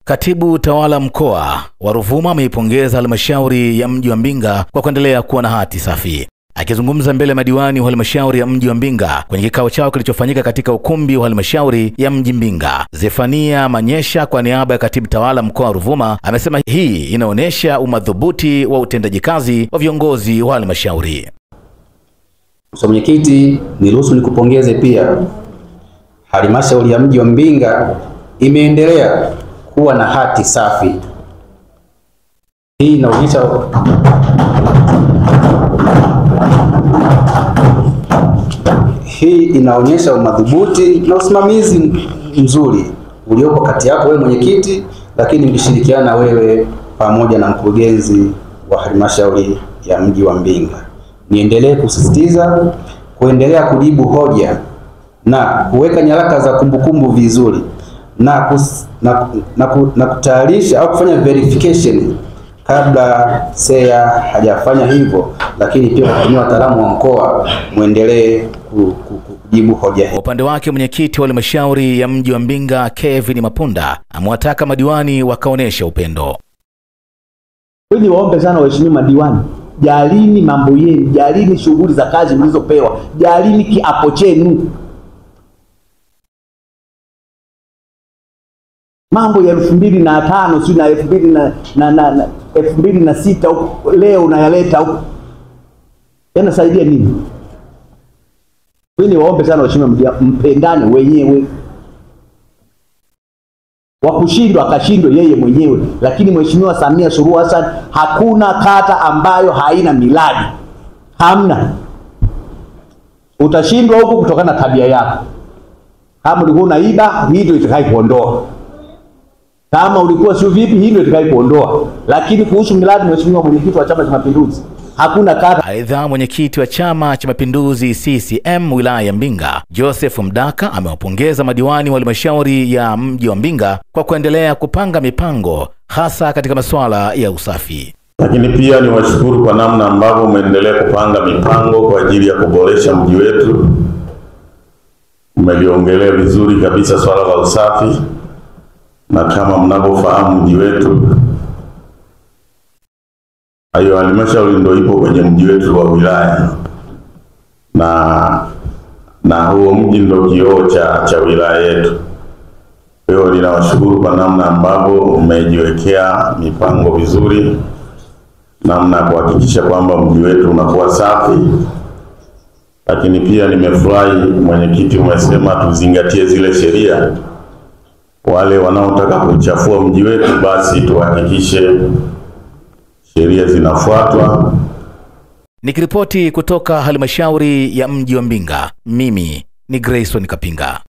Katibu Tawala Mkoa wa Ruvuma ameipongeza halmashauri ya mji wa Mbinga kwa kuendelea kuwa na hati safi. Akizungumza mbele ya madiwani wa halmashauri ya mji wa Mbinga kwenye kikao chao kilichofanyika katika ukumbi wa halmashauri ya mji Mbinga, Zefania Manyesha kwa niaba ya Katibu Tawala Mkoa wa Ruvuma amesema hii inaonyesha umadhubuti wa utendaji kazi wa viongozi wa halmashauri. Mwenyekiti, niruhusu nikupongeze pia. Halmashauri ya mji wa Mbinga imeendelea kuwa na hati safi. Hii inaonyesha umadhubuti na usimamizi mzuri uliopo kati yako wewe mwenyekiti, lakini mkishirikiana wewe pamoja na mkurugenzi wa halmashauri ya mji wa Mbinga. Niendelee kusisitiza kuendelea kujibu hoja na kuweka nyaraka za kumbukumbu vizuri na kutayarisha au kufanya verification kabla SEA hajafanya hivyo, lakini pia kutumia wataalamu wa mkoa muendelee kujibu hoja. Kwa upande wake mwenyekiti wa halmashauri ya mji wa Mbinga Kevin Mapunda amewataka madiwani wakaonesha upendo. Ni waombe sana waheshimiwa madiwani, jalini mambo yenu, jalini shughuli za kazi mlizopewa, jalini kiapo chenu. Mambo ya 2005 si na 2006 leo unayaleta huko, yanasaidia nini? Ni waombe sana waheshimiwa, mpendane wenyewe. Wakushindwa akashindwe yeye mwenyewe, lakini Mheshimiwa Samia Suluhu Hassan, hakuna kata ambayo haina miradi. Hamna. Utashindwa huko kutokana na tabia yako. Kama ulikuwa unaiba, hii ndio itakayokuondoa. Kama ulikuwa sio vipi, hii ndio itakayokuondoa. Lakini kuhusu miradi, Mheshimiwa mwenyekiti wa Chama cha Mapinduzi, hakuna kata. Aidha, mwenyekiti wa Chama cha Mapinduzi CCM wilaya ya Mbinga Joseph Mdaka amewapongeza madiwani wa halmashauri ya mji wa Mbinga kwa kuendelea kupanga mipango hasa katika masuala ya usafi. Lakini pia ni washukuru kwa namna ambavyo umeendelea kupanga mipango kwa ajili ya kuboresha mji wetu. Umeliongelea vizuri kabisa swala la usafi, na kama mnavyofahamu mji wetu, hayo halmashauri ndio ipo kwenye mji wetu wa wilaya, na huo mji ndio kioo cha wilaya yetu. Kwa hiyo ninawashukuru kwa namna ambavyo umejiwekea mipango vizuri, namna kuhakikisha kwamba mji wetu unakuwa safi. Lakini pia nimefurahi mwenyekiti, umesema tuzingatie zile sheria. Wale wanaotaka kuchafua mji wetu basi tuhakikishe sheria zinafuatwa. Nikiripoti kutoka halmashauri ya mji wa Mbinga, mimi ni Grayson Kapinga.